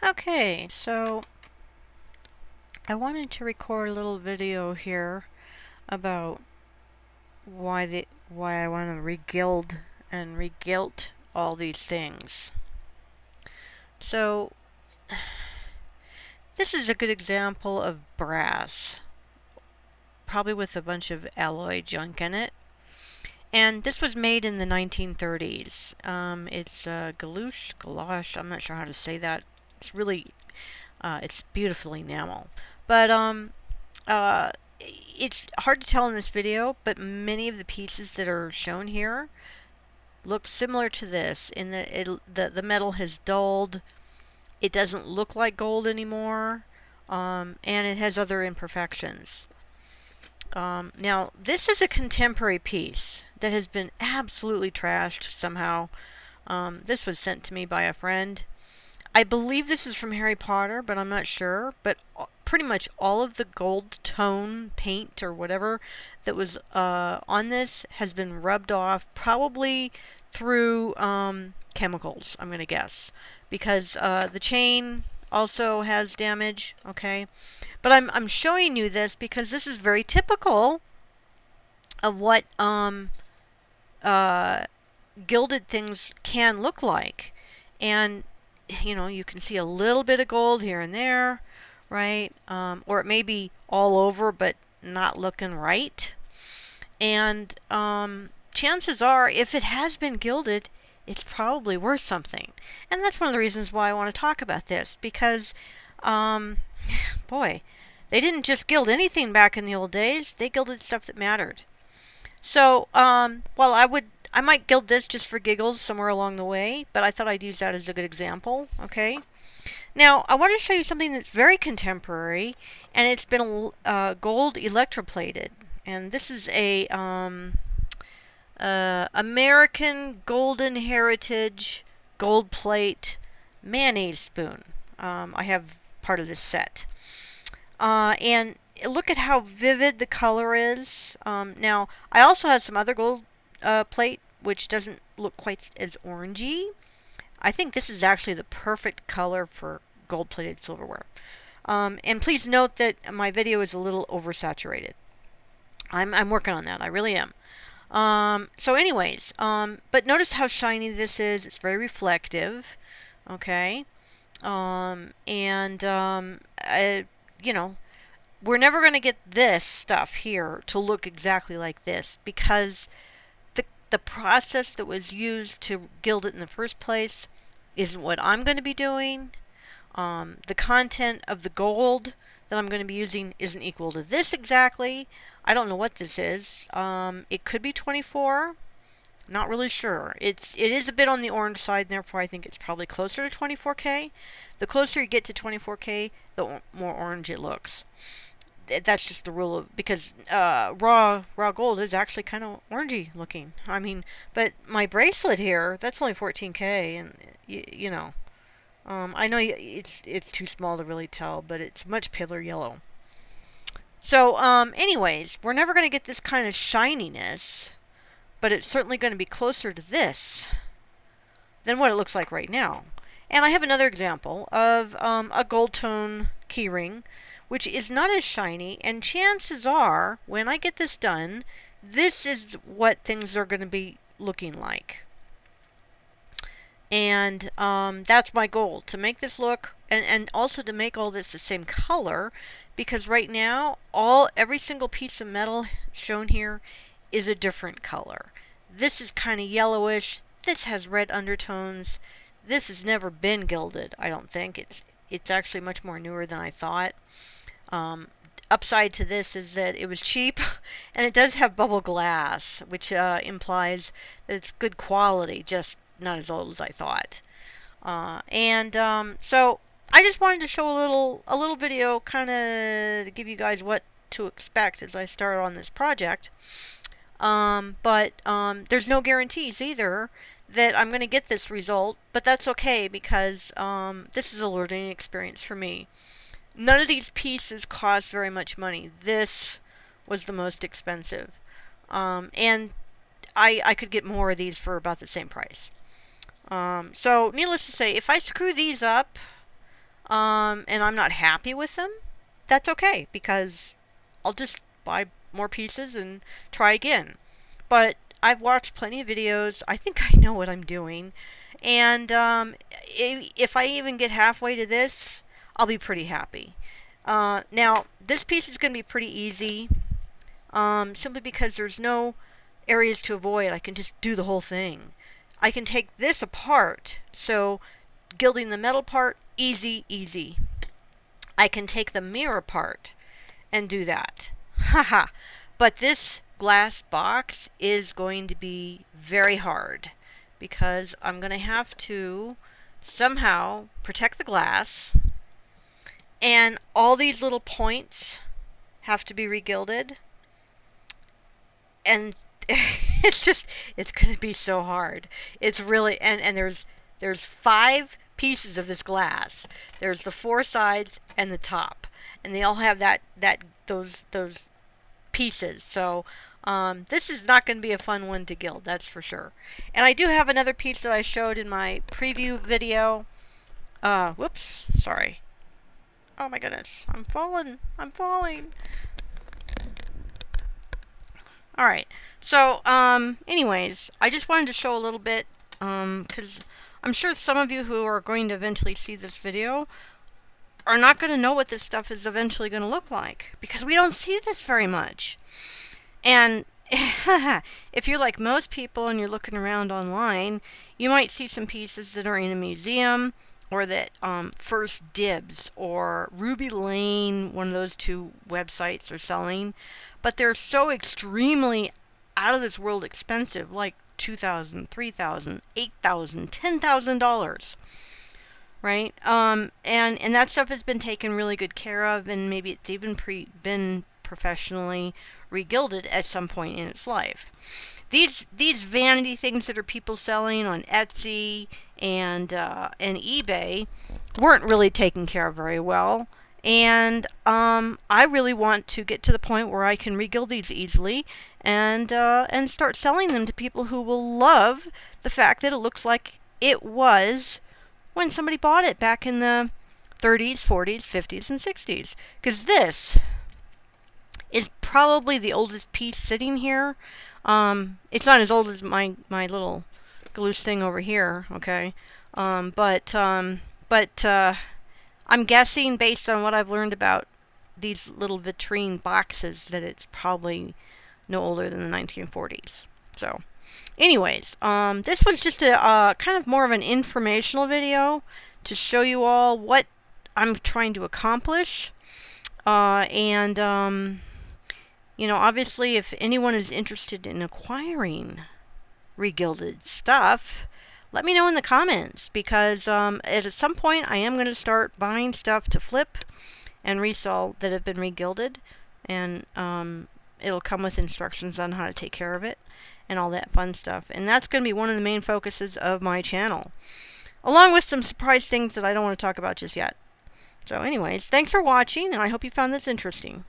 Okay, so I wanted to record a little video here about why I want to regild and regilt all these things. So this is a good example of brass, probably with a bunch of alloy junk in it. And this was made in the 1930s. It's galosh, I'm not sure how to say that. It's really, it's beautiful enamel. But it's hard to tell in this video, but many of the pieces that are shown here look similar to this in that the metal has dulled. It doesn't look like gold anymore, and it has other imperfections. Now, this is a contemporary piece that has been absolutely trashed somehow. This was sent to me by a friend. I believe this is from Harry Potter, but I'm not sure. But pretty much all of the gold tone paint or whatever that was on this has been rubbed off, probably through chemicals, I'm going to guess. Because the chain also has damage, okay? But I'm showing you this because this is very typical of what gilded things can look like. And you know, you can see a little bit of gold here and there, right? Or it may be all over but not looking right. And chances are, if it has been gilded, it's probably worth something. And that's one of the reasons why I want to talk about this, because boy, they didn't just gild anything back in the old days. They gilded stuff that mattered. So, well, I might gild this just for giggles somewhere along the way, but I thought I'd use that as a good example, okay? Now, I want to show you something that's very contemporary, and it's been gold electroplated. And this is a American Golden Heritage gold plate mayonnaise spoon. I have part of this set. And look at how vivid the color is. Now, I also have some other gold plate, which doesn't look quite as orangey. I think this is actually the perfect color for gold-plated silverware. And please note that my video is a little oversaturated. I'm working on that. I really am. So anyways, but notice how shiny this is. It's very reflective. Okay. You know, we're never going to get this stuff here to look exactly like this because the process that was used to gild it in the first place isn't what I'm going to be doing. The content of the gold that I'm going to be using isn't equal to this exactly. I don't know what this is. It could be 24. Not really sure. It is a bit on the orange side, and therefore I think it's probably closer to 24K. The closer you get to 24K, the more orange it looks. That's just the rule of, because raw gold is actually kind of orangey looking. I mean, but my bracelet here, that's only 14K, and you know, I know it's too small to really tell, but it's much paler yellow. So, anyways, we're never going to get this kind of shininess, but it's certainly going to be closer to this than what it looks like right now. And I have another example of a gold tone keyring, which is not as shiny, and chances are, when I get this done, this is what things are going to be looking like. And that's my goal, to make this look, and also to make all this the same color, because right now, every single piece of metal shown here is a different color. This is kind of yellowish, this has red undertones, this has never been gilded, I don't think. It's actually much more newer than I thought. Upside to this is that it was cheap, and it does have bubble glass, which implies that it's good quality, just not as old as I thought. So I just wanted to show a little video, kind of to give you guys what to expect as I start on this project. But there's no guarantees either that I'm going to get this result, but that's okay because this is a learning experience for me. None of these pieces cost very much money. This was the most expensive. And I could get more of these for about the same price. So needless to say, if I screw these up, and I'm not happy with them, that's okay, because I'll just buy more pieces and try again. But I've watched plenty of videos. I think I know what I'm doing. And if I even get halfway to this, I'll be pretty happy. Now, this piece is going to be pretty easy, simply because there's no areas to avoid. I can just do the whole thing. I can take this apart, so gilding the metal part, easy, easy. I can take the mirror apart and do that. Haha. But this glass box is going to be very hard, because I'm going to have to somehow protect the glass, and all these little points have to be regilded, and it's going to be so hard. It's really, and there's 5 pieces of this glass. There's the 4 sides and the top, and they all have those pieces. So this is not going to be a fun one to gild, that's for sure. And I do have another piece that I showed in my preview video. Whoops, sorry. Oh my goodness, I'm falling. Alright, so anyways, I just wanted to show a little bit, because I'm sure some of you who are going to eventually see this video are not going to know what this stuff is eventually going to look like, because we don't see this very much. And if you're like most people and you're looking around online, you might see some pieces that are in a museum, or that First Dibs or Ruby Lane, one of those 2 websites, are selling, but they're so extremely out of this world expensive, like $2,000, $3,000, $8,000, $10,000. Right? And that stuff has been taken really good care of, and maybe it's even been professionally regilded at some point in its life. These vanity things that are people selling on Etsy and eBay weren't really taken care of very well. And I really want to get to the point where I can regild these easily, and start selling them to people who will love the fact that it looks like it was when somebody bought it back in the 30s, 40s, 50s, and 60s. Because this is probably the oldest piece sitting here. It's not as old as my little glue thing over here, okay? But I'm guessing, based on what I've learned about these little vitrine boxes, that it's probably no older than the 1940s. So, anyways, this was just a kind of more of an informational video to show you all what I'm trying to accomplish. You know, obviously, if anyone is interested in acquiring regilded stuff, let me know in the comments, because at some point I am going to start buying stuff to flip and resell that have been regilded, and it'll come with instructions on how to take care of it and all that fun stuff. And that's going to be one of the main focuses of my channel, along with some surprise things that I don't want to talk about just yet. So anyways, thanks for watching, and I hope you found this interesting.